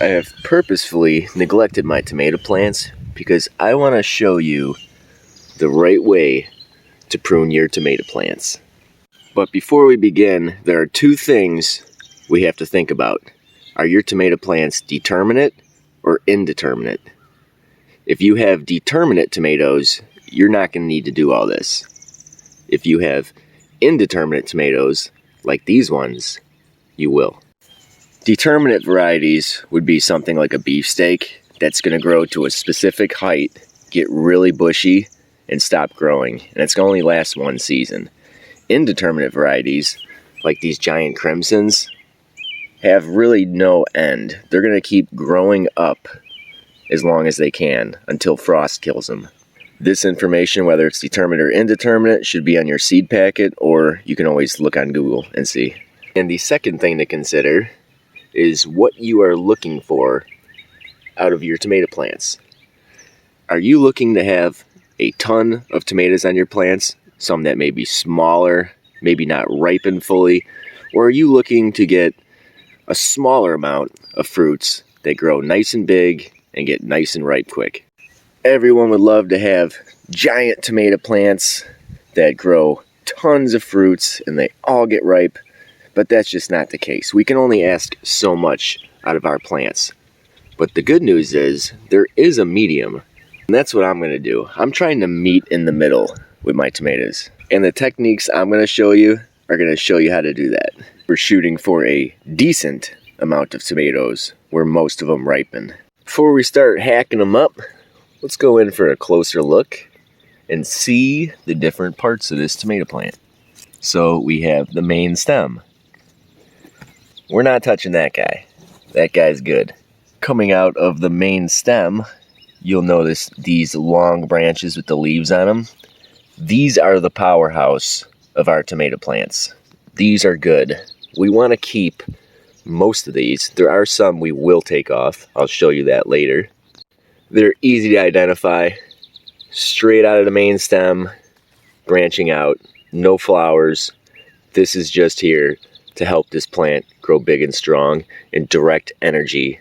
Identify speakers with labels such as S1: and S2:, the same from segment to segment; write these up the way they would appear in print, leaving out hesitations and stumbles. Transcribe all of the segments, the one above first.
S1: I have purposefully neglected my tomato plants because I want to show you the right way to prune your tomato plants. But before we begin, there are two things we have to think about. Are your tomato plants determinate or indeterminate? If you have determinate tomatoes, you're not going to need to do all this. If you have indeterminate tomatoes, like these ones, you will. Determinate varieties would be something like a beefsteak that's going to grow to a specific height, get really bushy, and stop growing, and it's going to only last one season. Indeterminate varieties, like these giant crimsons, have really no end. They're going to keep growing up as long as they can until frost kills them. This information, whether it's determinate or indeterminate, should be on your seed packet, or you can always look on Google and see. And the second thing to consider is what you are looking for out of your tomato plants. Are you looking to have a ton of tomatoes on your plants, some that may be smaller, maybe not ripened fully, or are you looking to get a smaller amount of fruits that grow nice and big and get nice and ripe quick? Everyone would love to have giant tomato plants that grow tons of fruits and they all get ripe, but that's just not the case. We can only ask so much out of our plants. But the good news is there is a medium, and that's what I'm going to do. I'm trying to meet in the middle with my tomatoes. And the techniques I'm going to show you are going to show you how to do that. We're shooting for a decent amount of tomatoes where most of them ripen. Before we start hacking them up, let's go in for a closer look and see the different parts of this tomato plant. So we have the main stem. We're not touching that guy. That guy's good. Coming out of the main stem, you'll notice these long branches with the leaves on them. These are the powerhouse of our tomato plants. These are good. We want to keep most of these. There are some we will take off. I'll show you that later. They're easy to identify. Straight out of the main stem, branching out, no flowers. This is just here to help this plant grow big and strong and direct energy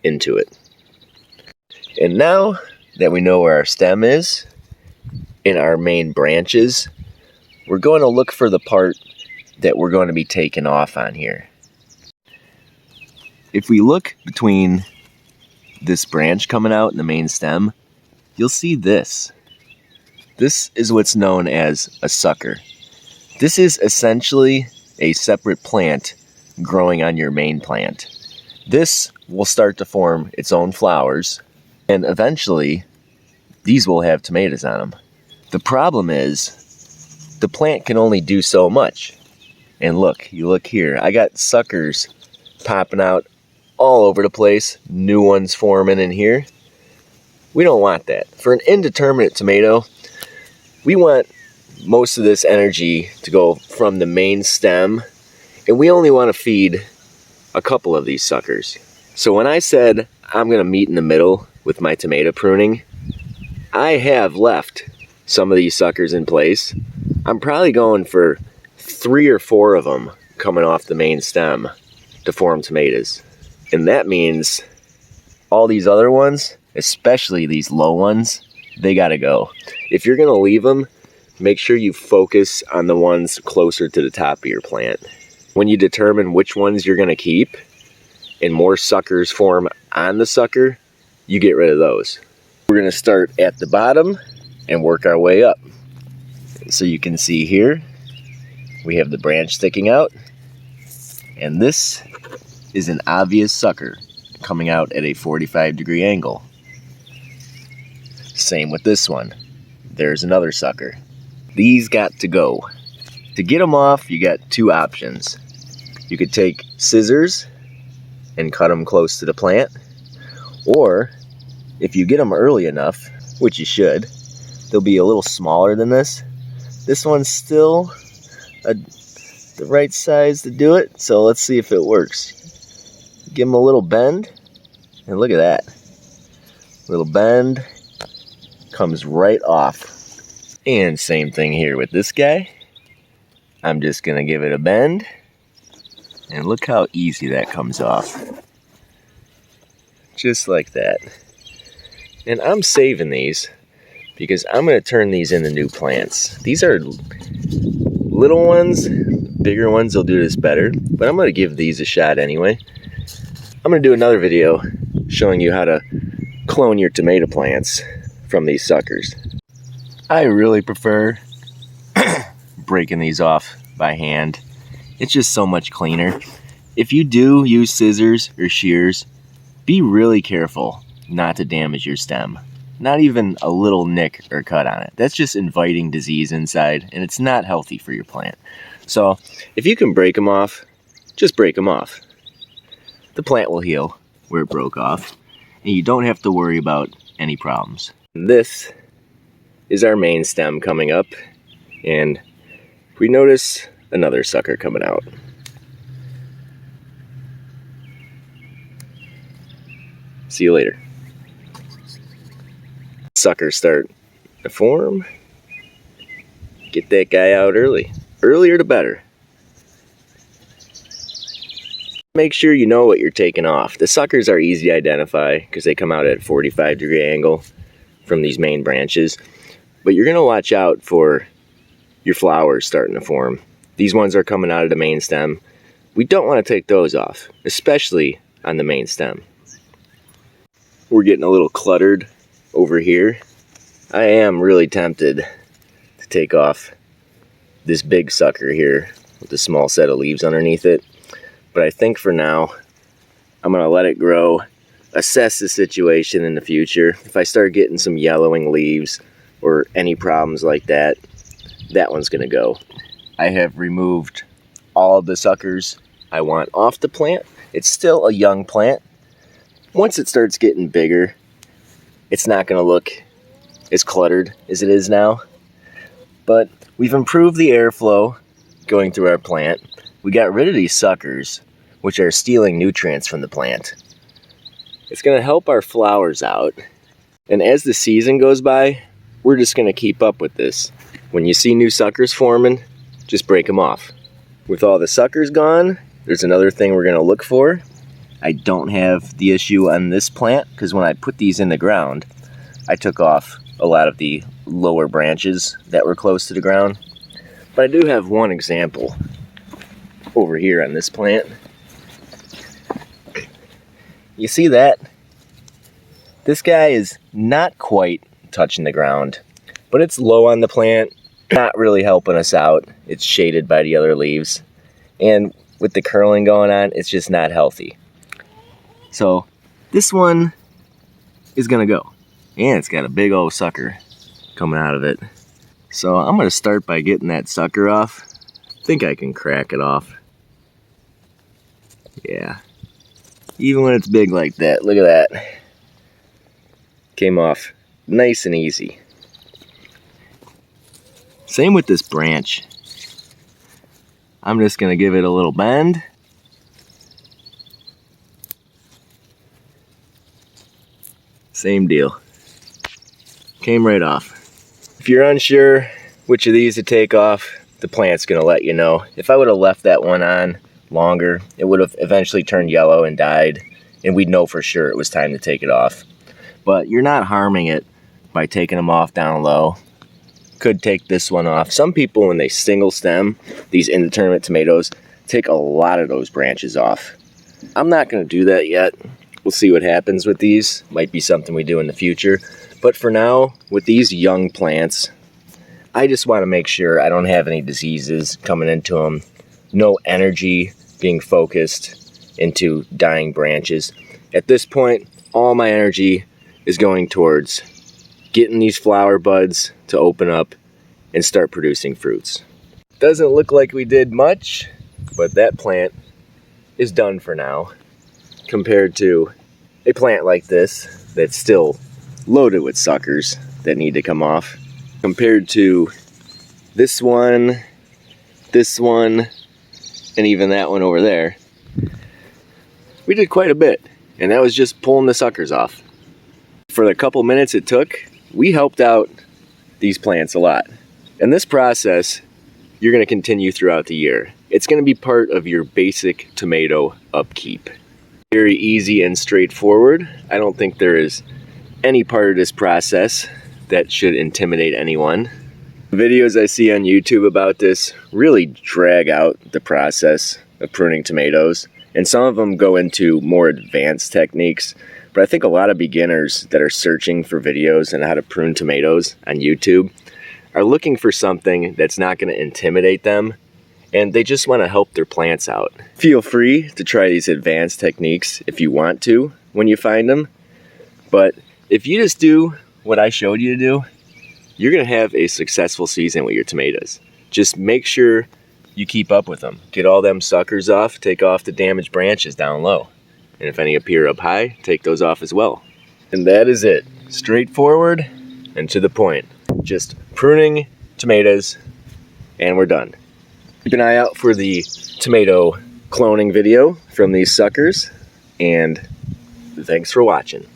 S1: into it. And now that we know where our stem is in our main branches, we're going to look for the part that we're going to be taking off on here. If we look between this branch coming out in the main stem, you'll see this. This is what's known as a sucker. This is essentially a separate plant growing on your main plant. This will start to form its own flowers, and eventually these will have tomatoes on them. The problem is the plant can only do so much. And look, you look here, I got suckers popping out all over the place, new ones forming in here. We don't want that. For an indeterminate tomato, we want most of this energy to go from the main stem, and we only want to feed a couple of these suckers. So when I said I'm going to meet in the middle with my tomato pruning, I have left some of these suckers in place. I'm probably going for 3 or 4 of them coming off the main stem to form tomatoes. And that means all these other ones, especially these low ones, they gotta go. If you're gonna leave them, make sure you focus on the ones closer to the top of your plant. When you determine which ones you're gonna keep and more suckers form on the sucker, you get rid of those. We're gonna start at the bottom and work our way up. So you can see here, we have the branch sticking out, and this is an obvious sucker coming out at a 45-degree angle. Same with this one. There's another sucker. These got to go. To get them off, you got 2 options. You could take scissors and cut them close to the plant, or if you get them early enough, which you should, they'll be a little smaller than this. This one's still the right size to do it, so let's see if it works. Give them a little bend, and look at that. Little bend, comes right off. And same thing here with this guy. I'm just gonna give it a bend, and look how easy that comes off. just like that. And I'm saving these because I'm going to turn these into new plants. These are little ones. Bigger ones will do this better, but I'm going to give these a shot anyway. I'm going to do another video showing you how to clone your tomato plants from these suckers. I really prefer breaking these off by hand. It's just so much cleaner. If you do use scissors or shears, be really careful not to damage your stem. Not even a little nick or cut on it. That's just inviting disease inside, and it's not healthy for your plant. So if you can break them off, just break them off. The plant will heal where it broke off, and you don't have to worry about any problems. This is our main stem coming up, and we notice another sucker coming out. See you later. Suckers start to form. Get that guy out early. Earlier the better. Make sure you know what you're taking off. The suckers are easy to identify because they come out at a 45-degree angle from these main branches. But you're going to watch out for your flowers starting to form. These ones are coming out of the main stem. We don't want to take those off, especially on the main stem. We're getting a little cluttered over here. I am really tempted to take off this big sucker here with a small set of leaves underneath it. But I think for now, I'm going to let it grow, assess the situation in the future. If I start getting some yellowing leaves or any problems like that, that one's going to go. I have removed all of the suckers I want off the plant. It's still a young plant. Once it starts getting bigger, it's not going to look as cluttered as it is now. But we've improved the airflow going through our plant. We got rid of these suckers, which are stealing nutrients from the plant. It's going to help our flowers out. And as the season goes by, we're just going to keep up with this. When you see new suckers forming, just break them off. With all the suckers gone, there's another thing we're going to look for. I don't have the issue on this plant because when I put these in the ground, I took off a lot of the lower branches that were close to the ground. But I do have one example over here on this plant. You see that? This guy is not quite touching the ground, but it's low on the plant, not really helping us out. It's shaded by the other leaves. And with the curling going on, it's just not healthy. So this one is gonna go. And it's got a big old sucker coming out of it. So I'm gonna start by getting that sucker off. I think I can crack it off. Yeah. Even when it's big like that, look at that. Came off nice and easy. Same with this branch. I'm just gonna give it a little bend. Same deal. Came right off. If you're unsure which of these to take off, the plant's gonna let you know. If I would have left that one on longer, it would have eventually turned yellow and died, and we'd know for sure it was time to take it off. But you're not harming it by taking them off down low. Could take this one off. Some people, when they single stem these indeterminate tomatoes, take a lot of those branches off. I'm not gonna do that yet. We'll see what happens with these. Might be something we do in the future. But for now, with these young plants, I just want to make sure I don't have any diseases coming into them. No energy being focused into dying branches. At this point, all my energy is going towards getting these flower buds to open up and start producing fruits. Doesn't look like we did much, but that plant is done for now. Compared to a plant like this that's still loaded with suckers that need to come off. Compared to this one, and even that one over there. We did quite a bit, and that was just pulling the suckers off. For the couple minutes it took, we helped out these plants a lot. And this process, you're going to continue throughout the year. It's going to be part of your basic tomato upkeep. Very easy and straightforward. I don't think there is any part of this process that should intimidate anyone. The videos I see on YouTube about this really drag out the process of pruning tomatoes, and some of them go into more advanced techniques. But I think a lot of beginners that are searching for videos on how to prune tomatoes on YouTube are looking for something that's not going to intimidate them, and they just want to help their plants out. Feel free to try these advanced techniques if you want to when you find them, but if you just do what I showed you to do, you're going to have a successful season with your tomatoes. Just make sure you keep up with them. Get all them suckers off, take off the damaged branches down low. And if any appear up high, take those off as well. And that is it. Straightforward and to the point. Just pruning tomatoes and we're done. Keep an eye out for the tomato cloning video from these suckers, and thanks for watching.